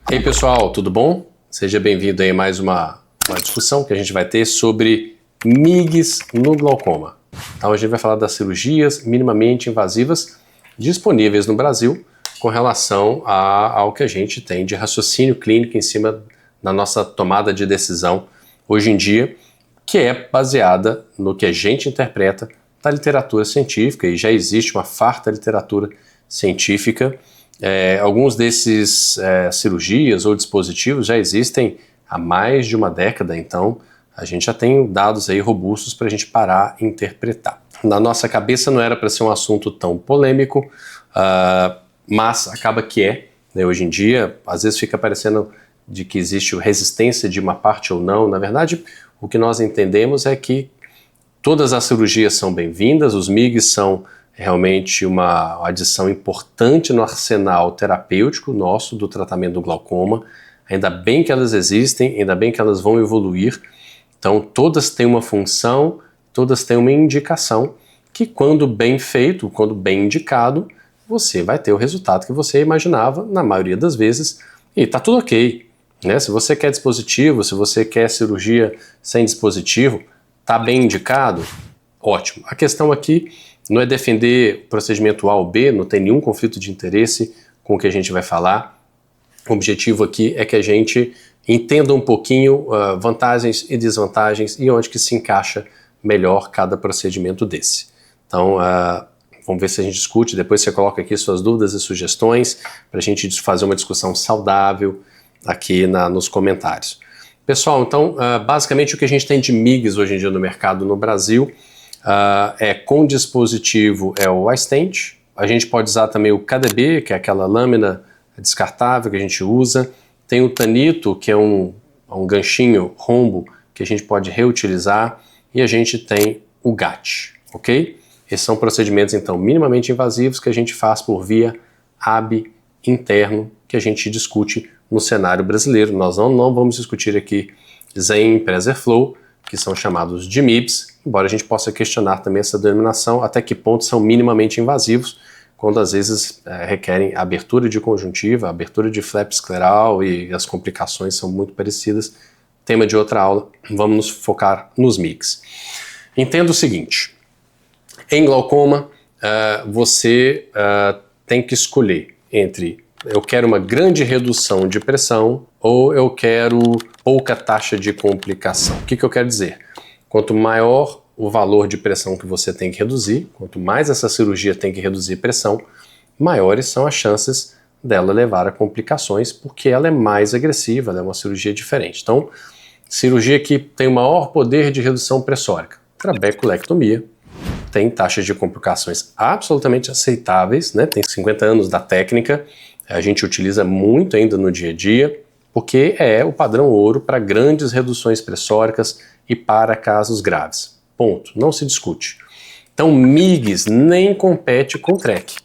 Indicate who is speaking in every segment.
Speaker 1: E aí pessoal, tudo bom? Seja bem-vindo aí a mais uma discussão que a gente vai ter sobre MIGS no glaucoma. Então a gente vai falar das cirurgias minimamente invasivas disponíveis no Brasil com relação ao que a gente tem de raciocínio clínico em cima da nossa tomada de decisão hoje em dia, que é baseada no que a gente interpreta da literatura científica, e já existe uma farta literatura científica. Alguns desses cirurgias ou dispositivos já existem há mais de uma década, então a gente já tem dados aí robustos para a gente parar e interpretar. Na nossa cabeça não era para ser um assunto tão polêmico, mas acaba que é, né? Hoje em dia, às vezes fica parecendo de que existe resistência de uma parte ou não. Na verdade, o que nós entendemos é que todas as cirurgias são bem-vindas, os MIGs são realmente uma adição importante no arsenal terapêutico nosso do tratamento do glaucoma. Ainda bem que elas existem, ainda bem que elas vão evoluir. Então todas têm uma função, todas têm uma indicação que, quando bem feito, quando bem indicado, você vai ter o resultado que você imaginava na maioria das vezes, e tá tudo ok, né? Se você quer dispositivo, se você quer cirurgia sem dispositivo, tá bem indicado, ótimo. A questão aqui não é defender o procedimento A ou B, não tem nenhum conflito de interesse com o que a gente vai falar. O objetivo aqui é que a gente entenda um pouquinho vantagens e desvantagens e onde que se encaixa melhor cada procedimento desse. Então, vamos ver se a gente discute, depois você coloca aqui suas dúvidas e sugestões para a gente fazer uma discussão saudável aqui nos comentários. Pessoal, então, basicamente o que a gente tem de MIGs hoje em dia no mercado no Brasil com dispositivo é o iStent. A gente pode usar também o KDB, que é aquela lâmina descartável que a gente usa. Tem o Tanito, que é um ganchinho rombo que a gente pode reutilizar. E a gente tem o GAT, ok? Esses são procedimentos, então, minimamente invasivos que a gente faz por via AB interno, que a gente discute no cenário brasileiro. Nós não vamos discutir aqui Zen e PreserFlow, que são chamados de MIBs, embora a gente possa questionar também essa denominação, até que ponto são minimamente invasivos, quando às vezes requerem abertura de conjuntiva, abertura de flap escleral, e as complicações são muito parecidas. Tema de outra aula, vamos nos focar nos MIGs. Entenda o seguinte, em glaucoma você tem que escolher entre eu quero uma grande redução de pressão ou eu quero pouca taxa de complicação. O que eu quero dizer? Quanto maior o valor de pressão que você tem que reduzir, quanto mais essa cirurgia tem que reduzir pressão, maiores são as chances dela levar a complicações, porque ela é mais agressiva, ela é uma cirurgia diferente. Então, cirurgia que tem o maior poder de redução pressórica, trabeculectomia, tem taxas de complicações absolutamente aceitáveis, né? Tem 50 anos da técnica, a gente utiliza muito ainda no dia a dia, porque é o padrão ouro para grandes reduções pressóricas e para casos graves. Ponto. Não se discute. Então, MIGs nem compete com TREC.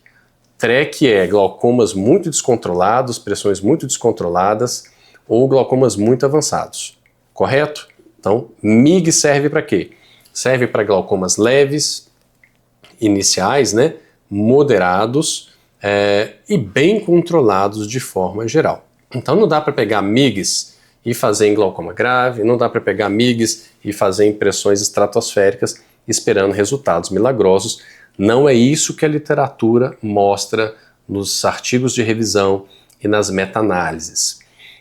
Speaker 1: TREC é glaucomas muito descontrolados, pressões muito descontroladas ou glaucomas muito avançados. Correto? Então, MIG serve para quê? Serve para glaucomas leves, iniciais, né? Moderados e bem controlados de forma geral. Então não dá para pegar MIGs e fazer em glaucoma grave, não dá para pegar MIGs e fazer em pressões estratosféricas esperando resultados milagrosos. Não é isso que a literatura mostra nos artigos de revisão e nas meta-análises.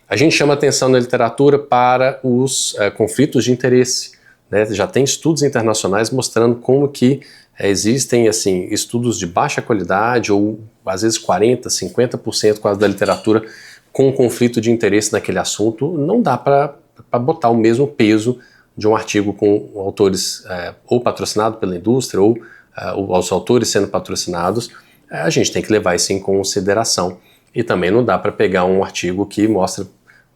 Speaker 1: A gente chama atenção na literatura para os conflitos de interesse, né? Já tem estudos internacionais mostrando como que existem assim, estudos de baixa qualidade ou às vezes 40%, 50% quase da literatura com conflito de interesse naquele assunto. Não dá para botar o mesmo peso de um artigo com autores ou patrocinado pela indústria ou os autores sendo patrocinados. A gente tem que levar isso em consideração. E também não dá para pegar um artigo que mostra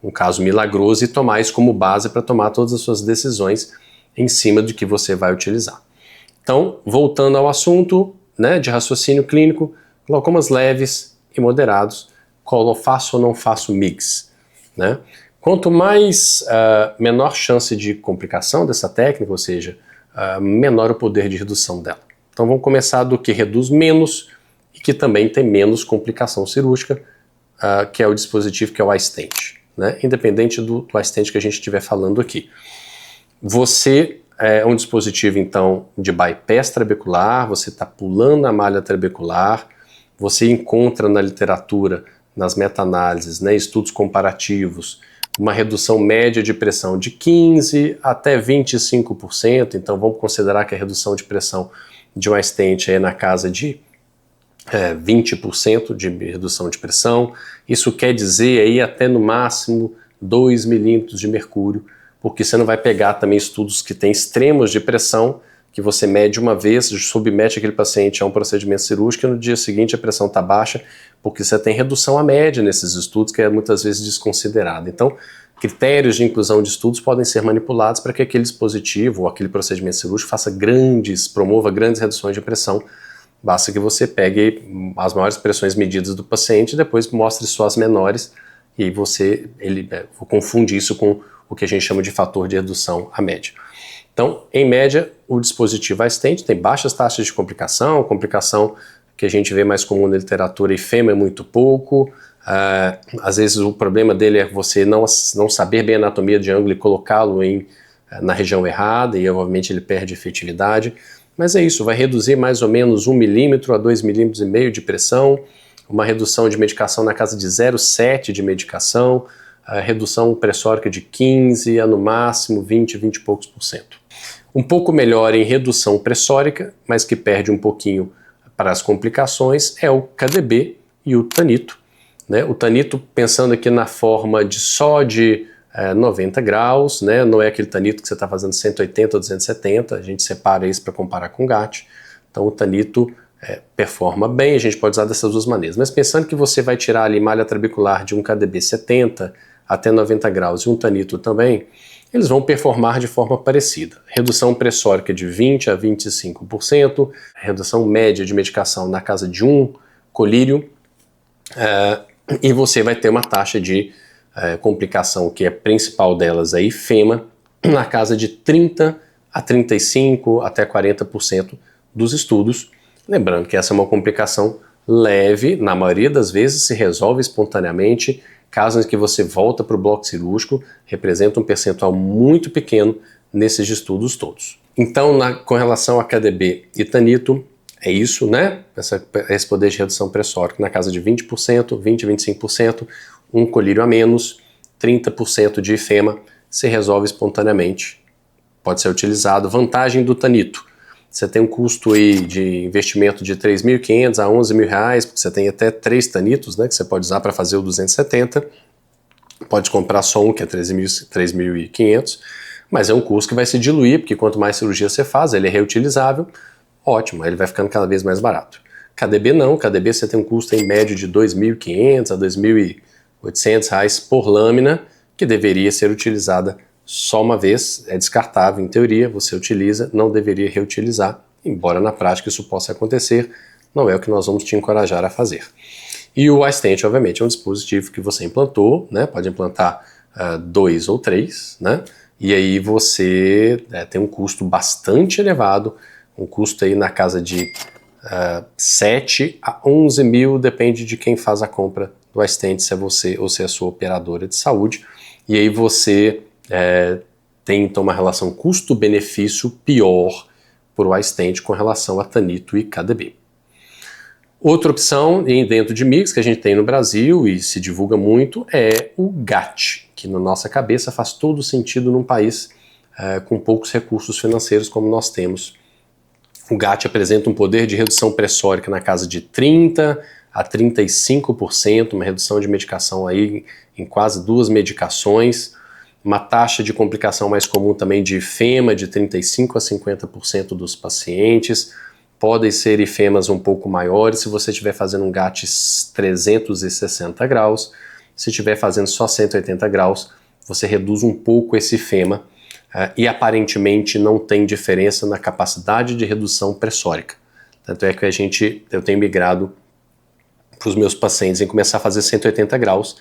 Speaker 1: um caso milagroso e tomar isso como base para tomar todas as suas decisões em cima de que você vai utilizar. Então, voltando ao assunto, né, de raciocínio clínico, glaucomas leves e moderados, qual eu faço ou não faço MIGs, né? Quanto mais menor chance de complicação dessa técnica, ou seja, menor o poder de redução dela. Então vamos começar do que reduz menos e que também tem menos complicação cirúrgica, que é o dispositivo que é o iStent, né? Independente do iStent que a gente estiver falando aqui. Você é um dispositivo, então, de bypass trabecular, você está pulando a malha trabecular, você encontra na literatura, nas meta-análises, né, estudos comparativos, uma redução média de pressão de 15% até 25%, então vamos considerar que a redução de pressão de um iStent é na casa de 20% de redução de pressão. Isso quer dizer aí até no máximo 2 milímetros de mercúrio, porque você não vai pegar também estudos que têm extremos de pressão, que você mede uma vez, submete aquele paciente a um procedimento cirúrgico e no dia seguinte a pressão está baixa, porque você tem redução à média nesses estudos, que é muitas vezes desconsiderada. Então, critérios de inclusão de estudos podem ser manipulados para que aquele dispositivo ou aquele procedimento cirúrgico promova grandes reduções de pressão. Basta que você pegue as maiores pressões medidas do paciente e depois mostre só as menores, e aí ele confunde isso com o que a gente chama de fator de redução à média. Então, em média, o dispositivo iStent tem baixas taxas de complicação que a gente vê mais comum na literatura, IFEMA é muito pouco, às vezes o problema dele é você não saber bem a anatomia de ângulo e colocá-lo na região errada, e obviamente ele perde efetividade, mas é isso, vai reduzir mais ou menos 1 milímetro a 2,5 milímetros de pressão, uma redução de medicação na casa de 0,7 de medicação, a redução pressórica de 15% a no máximo 20 e poucos por cento. Um pouco melhor em redução pressórica, mas que perde um pouquinho para as complicações, é o KDB e o Tanito, né? O Tanito, pensando aqui na forma de 90 graus, né? Não é aquele Tanito que você está fazendo 180 ou 270, a gente separa isso para comparar com o GAT. Então o Tanito performa bem, a gente pode usar dessas duas maneiras. Mas pensando que você vai tirar ali malha trabecular de um KDB 70 até 90 graus e um Tanito também, eles vão performar de forma parecida. Redução pressórica de 20% a 25%, redução média de medicação na casa de 1 colírio, e você vai ter uma taxa de complicação, que é a principal delas aí, FEMA, na casa de 30% a 35% até 40% dos estudos. Lembrando que essa é uma complicação leve, na maioria das vezes se resolve espontaneamente. Casos em que você volta para o bloco cirúrgico, representa um percentual muito pequeno nesses estudos todos. Então, com relação a KDB e Tanito, é isso, né? Esse poder de redução pressórica na casa de 20%, 20% a 25%, um colírio a menos, 30% de IFEMA, se resolve espontaneamente. Pode ser utilizado. Vantagem do Tanito: você tem um custo aí de investimento de R$ 3.500 a R$ 11.000, porque você tem até 3 Tanitos, né, que você pode usar para fazer o 270. Pode comprar só um, que é 3.500, mas é um custo que vai se diluir, porque quanto mais cirurgia você faz, ele é reutilizável, ótimo, ele vai ficando cada vez mais barato. KDB não, KDB você tem um custo em médio de R$ 2.500 a R$ 2.800 por lâmina, que deveria ser utilizada só uma vez, é descartável em teoria, você utiliza, não deveria reutilizar, embora na prática isso possa acontecer, não é o que nós vamos te encorajar a fazer. E o iStent, obviamente, é um dispositivo que você implantou, né? Pode implantar 2 ou 3, né? E aí você tem um custo bastante elevado, um custo aí na casa de 7 a 11 mil, depende de quem faz a compra do iStent, se é você ou se é a sua operadora de saúde, e aí você tem então uma relação custo-benefício pior por o iStent com relação a Tanito e KDB. Outra opção dentro de MIGS que a gente tem no Brasil e se divulga muito é o GAT, que na nossa cabeça faz todo sentido num país com poucos recursos financeiros como nós temos. O GAT apresenta um poder de redução pressórica na casa de 30% a 35%, uma redução de medicação aí em quase 2 medicações, uma taxa de complicação mais comum também de IFEMA de 35% a 50% dos pacientes. Podem ser IFEMAs um pouco maiores se você estiver fazendo um GAT 360 graus. Se estiver fazendo só 180 graus, você reduz um pouco esse IFEMA e aparentemente não tem diferença na capacidade de redução pressórica. Tanto é que eu tenho migrado para os meus pacientes em começar a fazer 180 graus,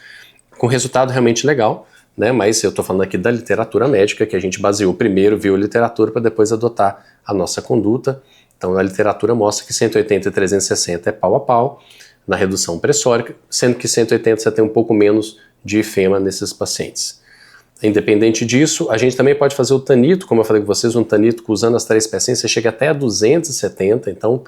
Speaker 1: com resultado realmente legal, né? Mas eu estou falando aqui da literatura médica, que a gente baseou primeiro, viu a literatura para depois adotar a nossa conduta. Então a literatura mostra que 180 e 360 é pau a pau. na redução pressórica, sendo que 180 você tem um pouco menos de ifema nesses pacientes. Independente disso, a gente também pode fazer o tanito, como eu falei com vocês, um tanito que usando as 3 pecinhas, você chega até a 270, então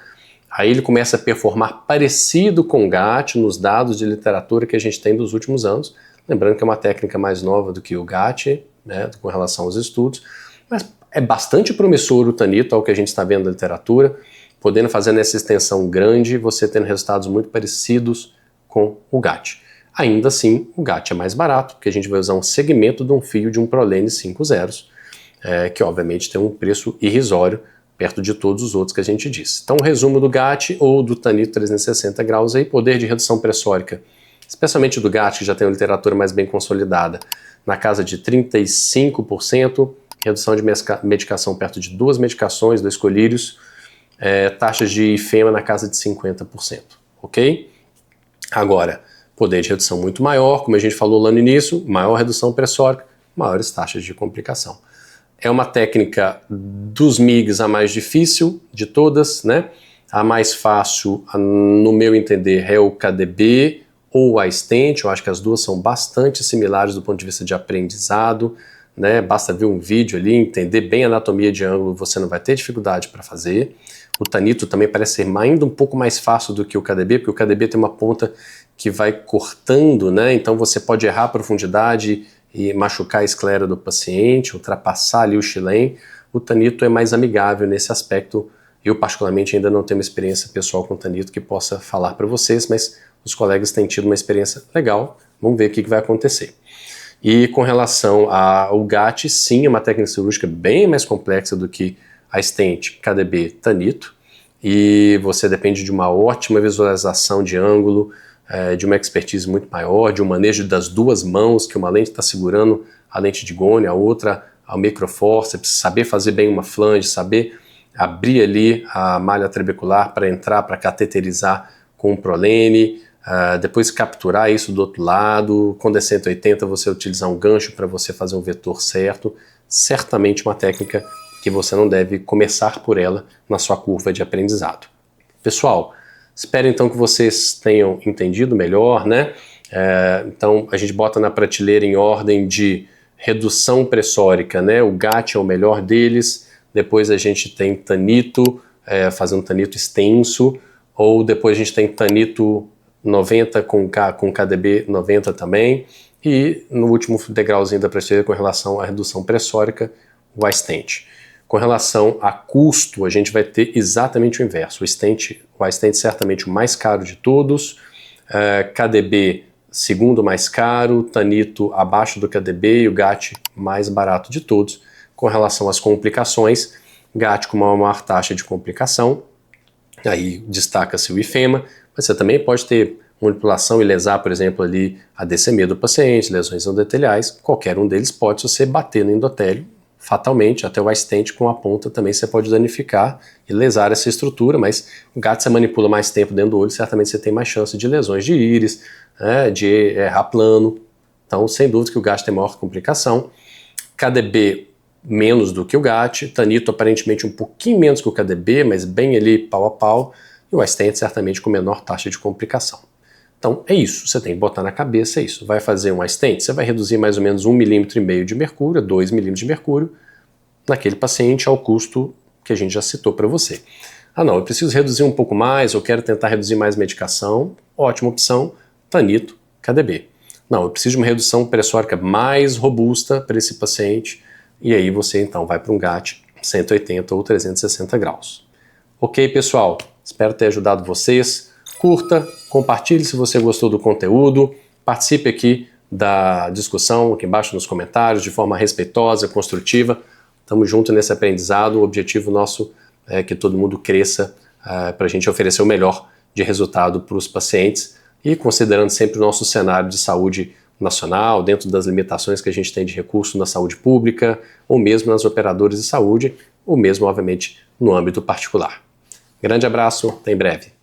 Speaker 1: aí ele começa a performar parecido com o GAT nos dados de literatura que a gente tem dos últimos anos, lembrando que é uma técnica mais nova do que o GAT, né, com relação aos estudos, mas é bastante promissor o tanito, ao que a gente está vendo na literatura, podendo fazer nessa extensão grande, você tendo resultados muito parecidos com o GAT. Ainda assim, o GAT é mais barato, porque a gente vai usar um segmento de um fio de um Prolene 5 zeros, que obviamente tem um preço irrisório, perto de todos os outros que a gente disse. Então, o resumo do GAT ou do tanito 360 graus aí, poder de redução pressórica, especialmente do GAT, que já tem uma literatura mais bem consolidada, na casa de 35%, redução de medicação perto de 2 medicações, 2 colírios, taxas de ifema na casa de 50%, ok? Agora, poder de redução muito maior, como a gente falou lá no início, maior redução pressórica, maiores taxas de complicação. É uma técnica dos MIGs a mais difícil de todas, né? A mais fácil, no meu entender, é o KDB ou a stent. Eu acho que as duas são bastante similares do ponto de vista de aprendizado, né? Basta ver um vídeo ali, entender bem a anatomia de ângulo, você não vai ter dificuldade para fazer. O tanito também parece ser ainda um pouco mais fácil do que o KDB, porque o KDB tem uma ponta que vai cortando, né? Então você pode errar a profundidade e machucar a esclera do paciente, ultrapassar ali o Chilem. O tanito é mais amigável nesse aspecto. Eu particularmente ainda não tenho uma experiência pessoal com tanito que possa falar para vocês, mas os colegas têm tido uma experiência legal. Vamos ver o que vai acontecer. E com relação ao GAT, sim, é uma técnica cirúrgica bem mais complexa do que a stent, KDB, tanito. E você depende de uma ótima visualização de ângulo, de uma expertise muito maior, de um manejo das duas mãos, que uma lente está segurando a lente de gônia, a outra ao microforceps, saber fazer bem uma flange, saber abrir ali a malha trabecular para entrar, para cateterizar com o Prolene, depois capturar isso do outro lado, quando é 180 você utilizar um gancho para você fazer um vetor certo, certamente uma técnica que você não deve começar por ela na sua curva de aprendizado. Pessoal, espero então que vocês tenham entendido melhor, né? Então a gente bota na prateleira em ordem de redução pressórica, né? O GAT é o melhor deles, depois a gente tem tanito, fazendo tanito extenso, ou depois a gente tem tanito 90 com KDB 90 também, e no último degrauzinho da prateleira com relação à redução pressórica, o stent. Com relação a custo, a gente vai ter exatamente o inverso. O stent certamente o mais caro de todos, KDB segundo mais caro, tanito abaixo do KDB e o GAT mais barato de todos. Com relação às complicações, GAT com uma maior taxa de complicação, aí destaca-se o ifema, mas você também pode ter manipulação e lesar, por exemplo, ali a DCM do paciente, lesões endoteliais, qualquer um deles pode, se você bater no endotélio, fatalmente, até o stent com a ponta também você pode danificar e lesar essa estrutura, mas o GAT você manipula mais tempo dentro do olho, certamente você tem mais chance de lesões de íris, de errar plano, então sem dúvida que o GAT tem maior complicação. KDB menos do que o GAT, tanito aparentemente um pouquinho menos que o KDB, mas bem ali pau a pau, e o stent certamente com menor taxa de complicação. Então é isso, você tem que botar na cabeça isso. Vai fazer um stent, você vai reduzir mais ou menos 1,5 mm de mercúrio, 2 mm de mercúrio naquele paciente ao custo que a gente já citou para você. Ah não, eu preciso reduzir um pouco mais, eu quero tentar reduzir mais medicação, ótima opção, tanito, KDB. Não, eu preciso de uma redução pressórica mais robusta para esse paciente, e aí você então vai para um GAT 180 ou 360 graus. Ok, pessoal? Espero ter ajudado vocês. Curta, compartilhe se você gostou do conteúdo, participe aqui da discussão aqui embaixo nos comentários de forma respeitosa, construtiva. Estamos juntos nesse aprendizado, o objetivo nosso é que todo mundo cresça para a gente oferecer o melhor de resultado para os pacientes e considerando sempre o nosso cenário de saúde nacional, dentro das limitações que a gente tem de recurso na saúde pública, ou mesmo nas operadoras de saúde, ou mesmo, obviamente, no âmbito particular. Grande abraço, até em breve.